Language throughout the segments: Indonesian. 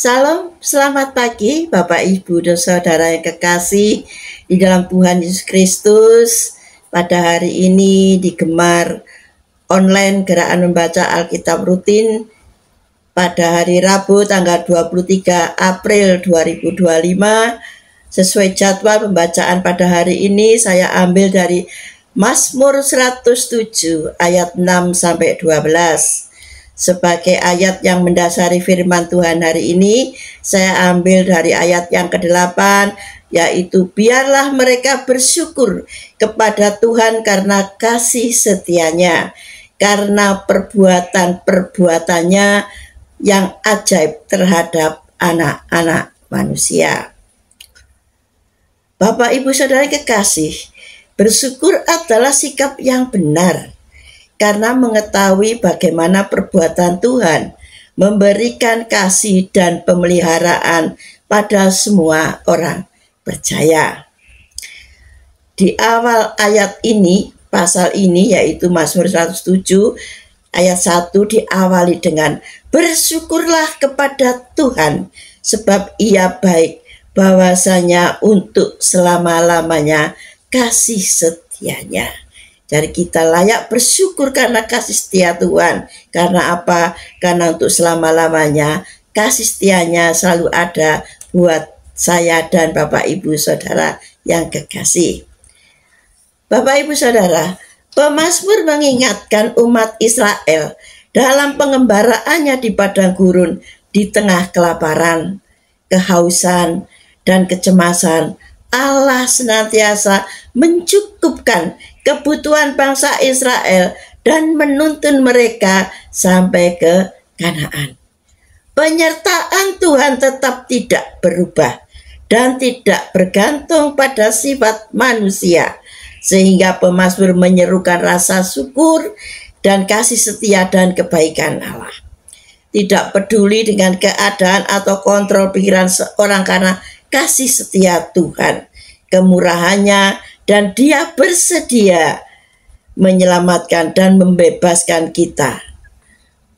Salam, selamat pagi Bapak Ibu dan Saudara yang kekasih di dalam Tuhan Yesus Kristus. Pada hari ini di Gemar online Gerakan Membaca Alkitab Rutin pada hari Rabu tanggal 23 April 2025. Sesuai jadwal pembacaan pada hari ini saya ambil dari Mazmur 107 ayat 6 sampai 12. Sebagai ayat yang mendasari firman Tuhan hari ini, saya ambil dari ayat yang ke-8, yaitu biarlah mereka bersyukur kepada Tuhan karena kasih setianya, karena perbuatan-perbuatannya yang ajaib terhadap anak-anak manusia. Bapak, Ibu, Saudara kekasih, bersyukur adalah sikap yang benar, karena mengetahui bagaimana perbuatan Tuhan memberikan kasih dan pemeliharaan pada semua orang percaya. Di awal ayat ini, pasal ini yaitu Mazmur 107 ayat 1 diawali dengan bersyukurlah kepada Tuhan sebab Ia baik, bahwasanya untuk selama-lamanya kasih setianya. Jadi kita layak bersyukur karena kasih setia Tuhan. Karena apa? Karena untuk selama-lamanya kasih setianya selalu ada buat saya dan Bapak Ibu Saudara yang kekasih. Bapak Ibu Saudara, pemazmur mengingatkan umat Israel dalam pengembaraannya di padang gurun di tengah kelaparan, kehausan, dan kecemasan. Allah senantiasa mencukupkan kebutuhan bangsa Israel dan menuntun mereka sampai ke Kanaan. Penyertaan Tuhan tetap tidak berubah dan tidak bergantung pada sifat manusia, sehingga pemazmur menyerukan rasa syukur dan kasih setia dan kebaikan Allah. Tidak peduli dengan keadaan atau kontrol pikiran seorang karena kasih setia Tuhan, kemurahannya, dan Dia bersedia menyelamatkan dan membebaskan kita.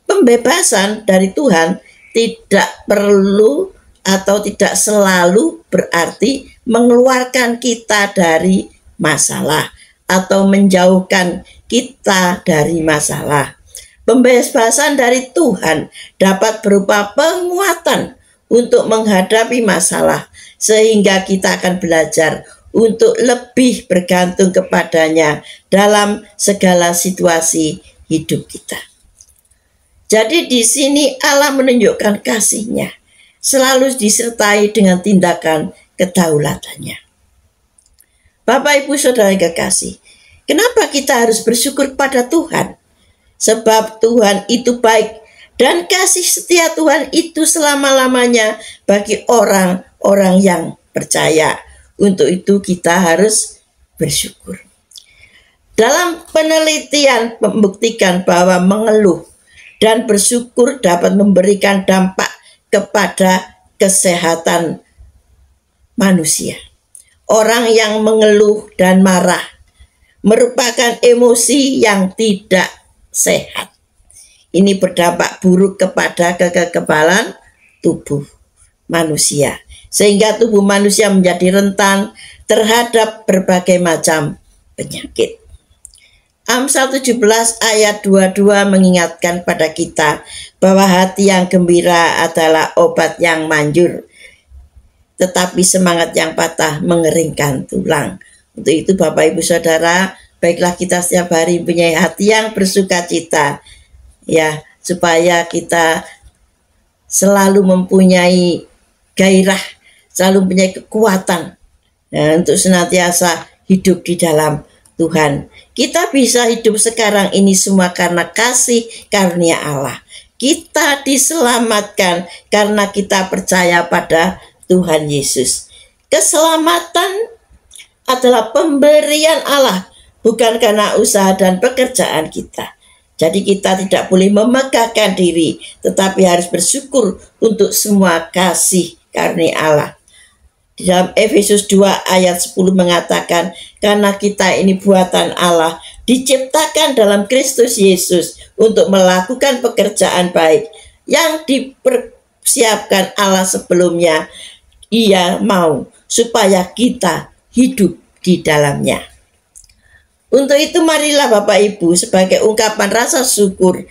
Pembebasan dari Tuhan tidak perlu atau tidak selalu berarti mengeluarkan kita dari masalah atau menjauhkan kita dari masalah. Pembebasan dari Tuhan dapat berupa penguatan untuk menghadapi masalah, sehingga kita akan belajar untuk lebih bergantung kepadanya dalam segala situasi hidup kita. Jadi di sini Allah menunjukkan kasih-Nya selalu disertai dengan tindakan kedaulatannya. Bapak, Ibu, Saudara yang kekasih, kenapa kita harus bersyukur pada Tuhan? Sebab Tuhan itu baik dan kasih setia Tuhan itu selama-lamanya bagi orang-orang yang percaya. Untuk itu kita harus bersyukur. Dalam penelitian membuktikan bahwa mengeluh dan bersyukur dapat memberikan dampak kepada kesehatan manusia. Orang yang mengeluh dan marah merupakan emosi yang tidak sehat. Ini berdampak buruk kepada kekebalan tubuh manusia, sehingga tubuh manusia menjadi rentan terhadap berbagai macam penyakit. Amsal 17 ayat 22 mengingatkan pada kita bahwa hati yang gembira adalah obat yang manjur, tetapi semangat yang patah mengeringkan tulang. Untuk itu Bapak, Ibu, Saudara, baiklah kita setiap hari mempunyai hati yang bersukacita, ya, supaya kita selalu mempunyai gairah, selalu mempunyai kekuatan untuk senantiasa hidup di dalam Tuhan. Kita bisa hidup sekarang ini semua karena kasih karunia Allah. Kita diselamatkan karena kita percaya pada Tuhan Yesus. Keselamatan adalah pemberian Allah, bukan karena usaha dan pekerjaan kita. Jadi kita tidak boleh memegahkan diri, tetapi harus bersyukur untuk semua kasih karunia Allah. Di dalam Efesus 2 ayat 10 mengatakan, karena kita ini buatan Allah, diciptakan dalam Kristus Yesus untuk melakukan pekerjaan baik yang siapkan Allah sebelumnya. Ia mau supaya kita hidup di dalamnya. Untuk itu marilah Bapak Ibu, sebagai ungkapan rasa syukur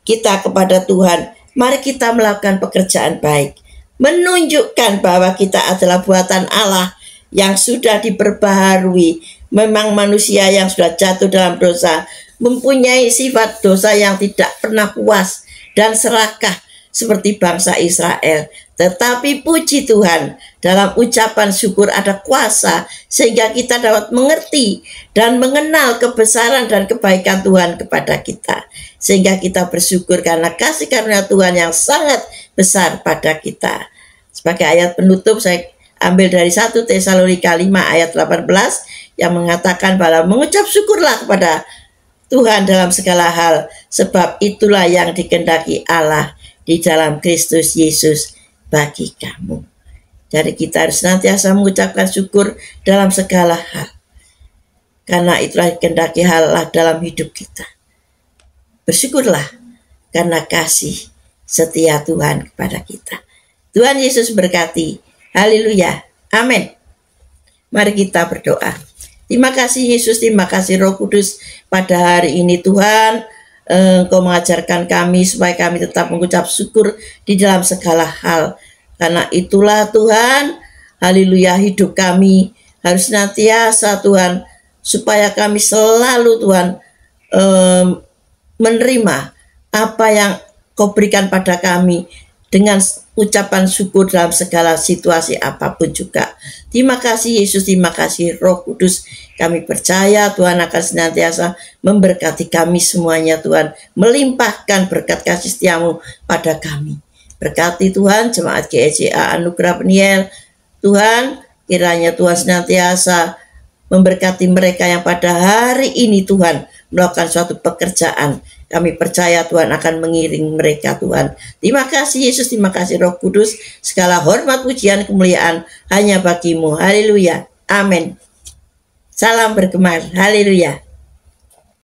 kita kepada Tuhan, mari kita melakukan pekerjaan baik, menunjukkan bahwa kita adalah buatan Allah yang sudah diperbaharui. Memang manusia yang sudah jatuh dalam dosa mempunyai sifat dosa yang tidak pernah puas dan serakah seperti bangsa Israel. Tetapi puji Tuhan, dalam ucapan syukur ada kuasa sehingga kita dapat mengerti dan mengenal kebesaran dan kebaikan Tuhan kepada kita. Sehingga kita bersyukur karena kasih karunia Tuhan yang sangat besar pada kita. Sebagai ayat penutup saya ambil dari 1 Tesalonika 5 ayat 18 yang mengatakan bahwa mengucap syukurlah kepada Tuhan dalam segala hal, sebab itulah yang dikehendaki Allah di dalam Kristus Yesus bagi kamu. Jadi kita harus senantiasa mengucapkan syukur dalam segala hal, karena itulah dikehendaki Allah dalam hidup kita. Bersyukurlah karena kasih setia Tuhan kepada kita. Tuhan Yesus berkati. Haleluya. Amin. Mari kita berdoa. Terima kasih Yesus, terima kasih Roh Kudus pada hari ini Tuhan. Engkau mengajarkan kami supaya kami tetap mengucap syukur di dalam segala hal. Karena itulah Tuhan, haleluya, hidup kami harus senantiasa Tuhan, supaya kami selalu Tuhan menerima apa yang Kau berikan pada kami dengan ucapan syukur dalam segala situasi apapun juga. Terima kasih Yesus, terima kasih Roh Kudus. Kami percaya Tuhan akan senantiasa memberkati kami semuanya Tuhan, melimpahkan berkat kasih setiamu pada kami. Berkati Tuhan jemaat GEJA Anugerah Peniel. Tuhan, kiranya Tuhan senantiasa memberkati mereka yang pada hari ini Tuhan melakukan suatu pekerjaan. Kami percaya Tuhan akan mengiring mereka Tuhan. Terima kasih Yesus, terima kasih Roh Kudus. Segala hormat, pujian, kemuliaan hanya bagimu. Haleluya. Amin. Salam bergema. Haleluya.